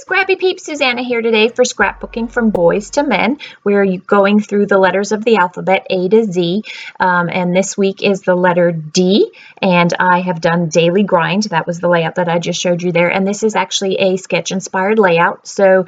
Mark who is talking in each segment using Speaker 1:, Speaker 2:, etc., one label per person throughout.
Speaker 1: Scrappy Peeps, Suzanna here today for Scrapbooking from Boys to Men. We're going through the letters of the alphabet A to Z, and this week is the letter D, and I have done Daily Grind. That was the layout that I just showed you there, and this is actually a sketch-inspired layout. So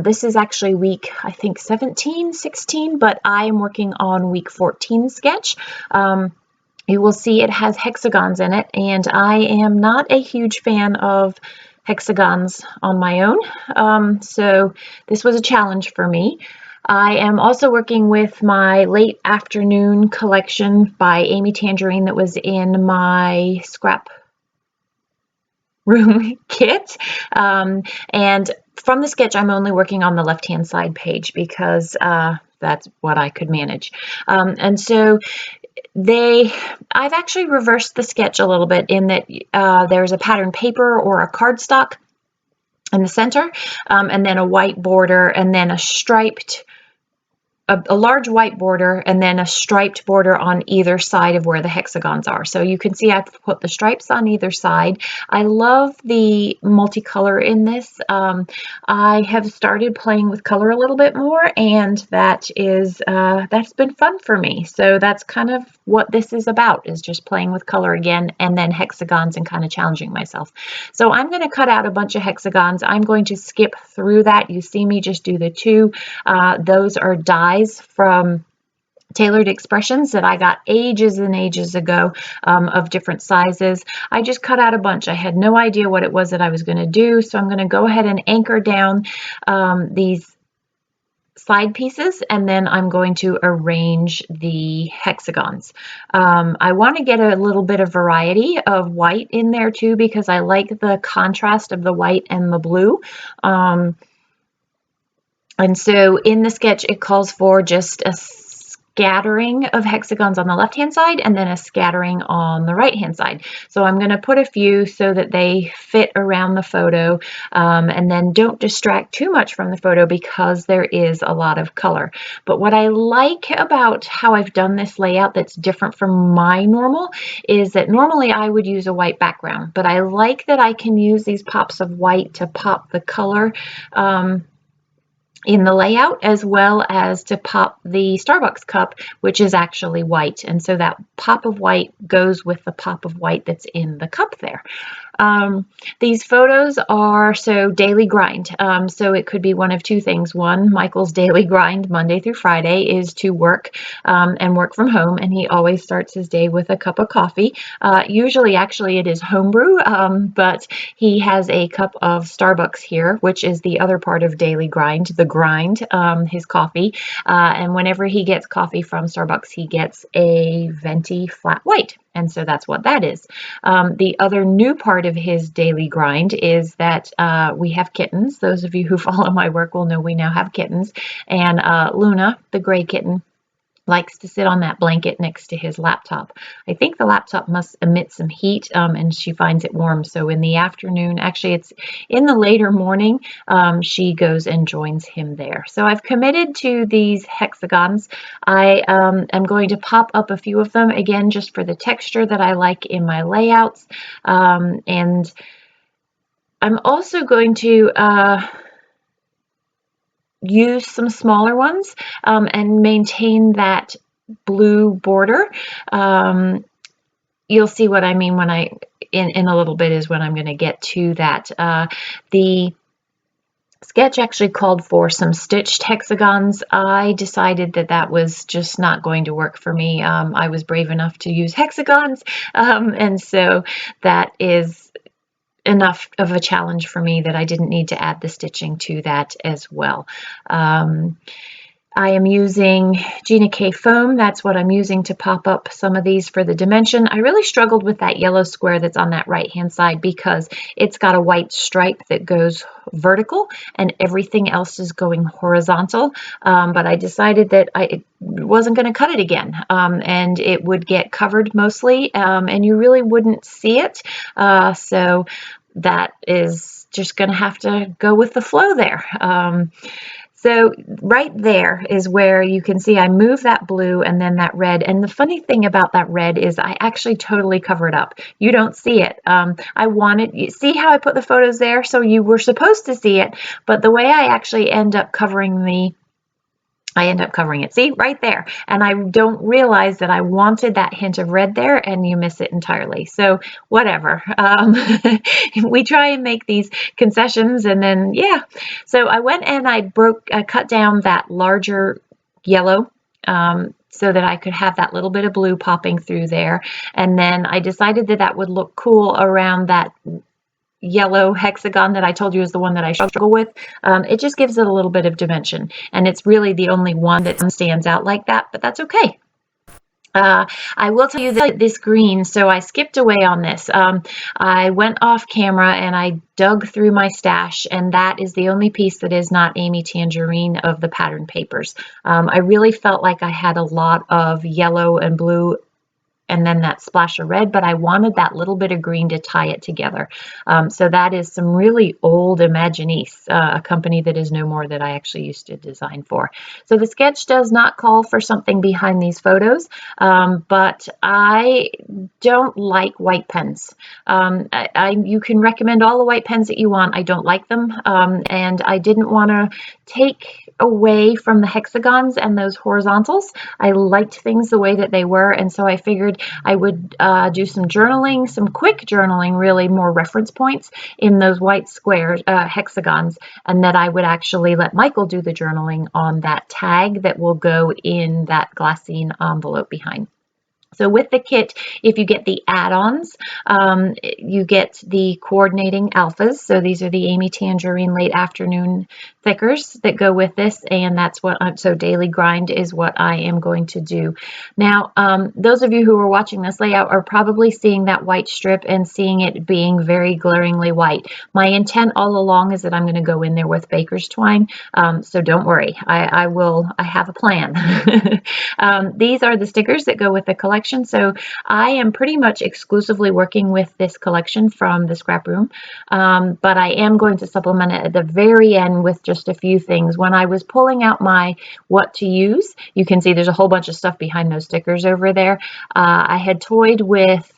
Speaker 1: this is actually week, I think, 17, 16, but I am working on week 14 sketch. You will see it has hexagons in it, and I am not a huge fan of hexagons on my own, so this was a challenge for me. I am also working with my late afternoon collection by Amy Tangerine that was in my scrap room kit, and from the sketch I'm only working on the left hand side page because that's what I could manage, and so I've actually reversed the sketch a little bit in that there's a pattern paper or a cardstock in the center, and then a white border, and then a large white border, and then a striped border on either side of where the hexagons are. So you can see I've put the stripes on either side. I love the multicolor in this. I have started playing with color a little bit more, and that's been fun for me. So that's kind of what this is about, is just playing with color again, and then hexagons and kind of challenging myself. So I'm going to cut out a bunch of hexagons. I'm going to skip through that. You see me just do the two. Those are dies from Tailored Expressions that I got ages and ages ago, of different sizes. I just cut out a bunch. I had no idea what it was that I was going to do, so I'm going to go ahead and anchor down these side pieces, and then I'm going to arrange the hexagons. I want to get a little bit of variety of white in there too, because I like the contrast of the white and the blue. And so in the sketch, it calls for just a scattering of hexagons on the left-hand side and then a scattering on the right-hand side. So I'm going to put a few so that they fit around the photo, and then don't distract too much from the photo because there is a lot of color. But what I like about how I've done this layout that's different from my normal is that normally I would use a white background, but I like that I can use these pops of white to pop the color in the layout, as well as to pop the Starbucks cup, which is actually white. And so that pop of white goes with the pop of white that's in the cup there. These photos are daily grind. So it could be one of two things. One, Michael's daily grind Monday through Friday is to work and work from home. And he always starts his day with a cup of coffee. Usually, actually, it is homebrew, but he has a cup of Starbucks here, which is the other part of daily grind, his coffee. And whenever he gets coffee from Starbucks, he gets a venti flat white. And so that's what that is. The other new part of his daily grind is that we have kittens. Those of you who follow my work will know we now have kittens. And Luna, the gray kitten, likes to sit on that blanket next to his laptop. I think the laptop must emit some heat, and she finds it warm. So in the afternoon, actually it's in the later morning, she goes and joins him there. So I've committed to these hexagons. I am going to pop up a few of them, again, just for the texture that I like in my layouts. And I'm also going to use some smaller ones and maintain that blue border. You'll see what I mean when in a little bit is when I'm going to get to that. The sketch actually called for some stitched hexagons. I decided that was just not going to work for me. I was brave enough to use hexagons, and so that is enough of a challenge for me that I didn't need to add the stitching to that as well. I am using Gina K foam. That's what I'm using to pop up some of these for the dimension. I really struggled with that yellow square that's on that right hand side because it's got a white stripe that goes vertical and everything else is going horizontal. But I decided that I wasn't going to cut it again, and it would get covered mostly, and you really wouldn't see it. So that is just going to have to go with the flow there. So right there is where you can see I move that blue and then that red. And the funny thing about that red is I actually totally cover it up. You don't see it. I wanted, you see how I put the photos there? So you were supposed to see it, but the way I actually end up covering it. See, right there. And I don't realize that I wanted that hint of red there, and you miss it entirely. So whatever. We try and make these concessions, and then, yeah. So I went and I cut down that larger yellow, so that I could have that little bit of blue popping through there. And then I decided that that would look cool around that yellow hexagon that I told you is the one that I struggle with. It just gives it a little bit of dimension, and it's really the only one that stands out like that, but that's okay. I will tell you that this green, so I skipped away on this. I went off camera and I dug through my stash, and that is the only piece that is not Amy Tangerine of the pattern papers. I really felt like I had a lot of yellow and blue and then that splash of red, but I wanted that little bit of green to tie it together. So that is some really old Imaginis, a company that is no more that I actually used to design for. So the sketch does not call for something behind these photos, but I don't like white pens. You can recommend all the white pens that you want. I don't like them, and I didn't want to take away from the hexagons and those horizontals. I liked things the way that they were, and so I figured I would do some journaling, some quick journaling, really more reference points in those white squares, hexagons, and that I would actually let Michael do the journaling on that tag that will go in that glassine envelope behind. So with the kit, if you get the add-ons, you get the coordinating alphas. So these are the Amy Tangerine late afternoon thickers that go with this, and that's what so daily grind is what I am going to do. Now, those of you who are watching this layout are probably seeing that white strip and seeing it being very glaringly white. My intent all along is that I'm going to go in there with baker's twine, so don't worry. I have a plan. These are the stickers that go with the collection. So I am pretty much exclusively working with this collection from the scrap room, but I am going to supplement it at the very end with just a few things. When I was pulling out my what to use, you can see there's a whole bunch of stuff behind those stickers over there. I had toyed with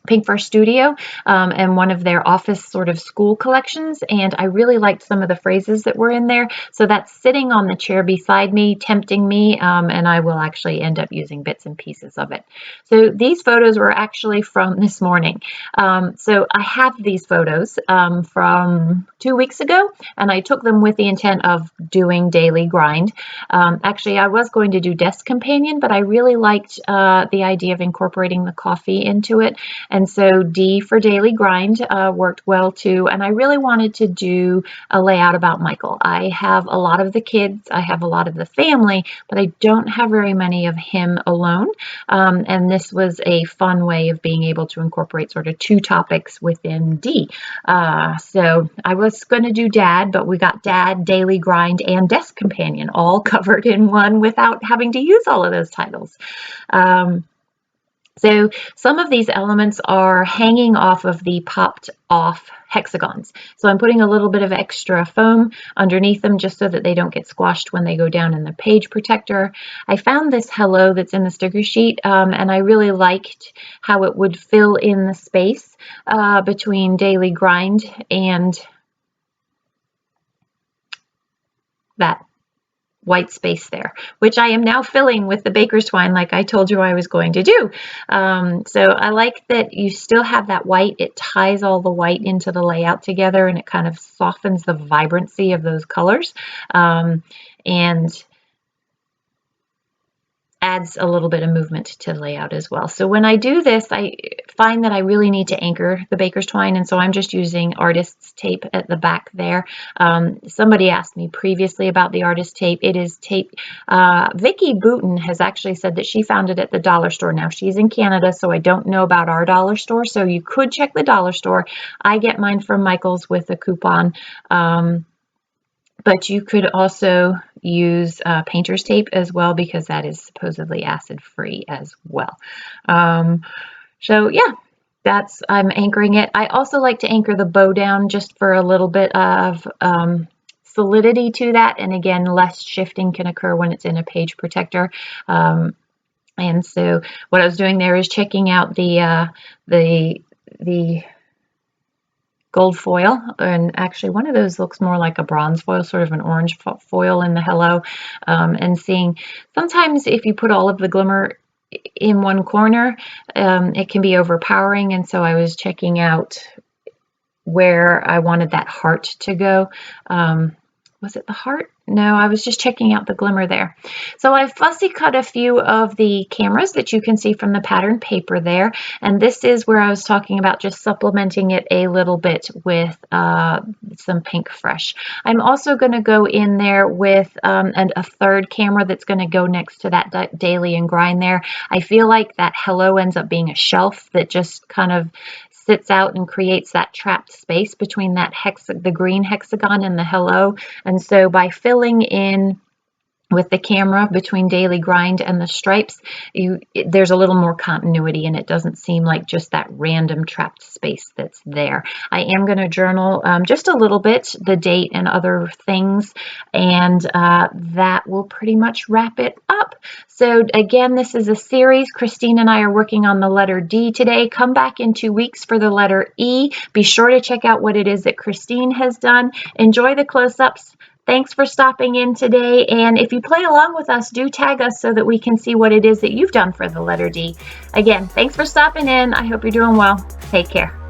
Speaker 1: Pink First Studio and one of their office sort of school collections, and I really liked some of the phrases that were in there. So that's sitting on the chair beside me, tempting me, and I will actually end up using bits and pieces of it. So these photos were actually from this morning. So I have these photos from 2 weeks ago, and I took them with the intent of doing daily grind. Actually, I was going to do desk companion, but I really liked the idea of incorporating the coffee into it. And so D for daily grind worked well too. And I really wanted to do a layout about Michael. I have a lot of the kids, I have a lot of the family, but I don't have very many of him alone. And this was a fun way of being able to incorporate sort of two topics within D. So I was going to do dad, but we got dad, daily grind, and desk companion all covered in one without having to use all of those titles. So some of these elements are hanging off of the popped off hexagons. So I'm putting a little bit of extra foam underneath them just so that they don't get squashed when they go down in the page protector. I found this hello that's in the sticker sheet, and I really liked how it would fill in the space between daily grind and that white space there, which I am now filling with the baker's twine like I told you I was going to do. So I like that you still have that white. It ties all the white into the layout together, and it kind of softens the vibrancy of those colors. And adds a little bit of movement to the layout as well. So when I do this, I find that I really need to anchor the baker's twine, and so I'm just using artist's tape at the back there. Somebody asked me previously about the artist tape. It is tape. Vicki Booten has actually said that she found it at the dollar store. Now she's in Canada, so I don't know about our dollar store, so you could check the dollar store. I get mine from Michael's with a coupon. But you could also use painter's tape as well, because that is supposedly acid-free as well. So yeah, I'm anchoring it. I also like to anchor the bow down just for a little bit of solidity to that. And again, less shifting can occur when it's in a page protector. And so what I was doing there is checking out the gold foil, and actually one of those looks more like a bronze foil, sort of an orange foil in the Hello, and seeing sometimes if you put all of the glimmer in one corner, it can be overpowering, and so I was checking out where I wanted that heart to go. Was it the heart? No, I was just checking out the glimmer there. So I fussy cut a few of the cameras that you can see from the pattern paper there. And this is where I was talking about just supplementing it a little bit with some Pink Fresh. I'm also going to go in there with a third camera that's going to go next to that Daily and Grind there. I feel like that Hello ends up being a shelf that just kind of sits out and creates that trapped space between that the green hexagon and the Hello. And so by filling in with the camera between Daily Grind and the stripes, there's a little more continuity, and it doesn't seem like just that random trapped space that's there. I am going to journal just a little bit, the date and other things, and that will pretty much wrap it up. So again, this is a series. Christine and I are working on the letter D today. Come back in 2 weeks for the letter E. Be sure to check out what it is that Christine has done. Enjoy the close-ups. Thanks for stopping in today, and if you play along with us, do tag us so that we can see what it is that you've done for the letter D. Again, thanks for stopping in. I hope you're doing well. Take care.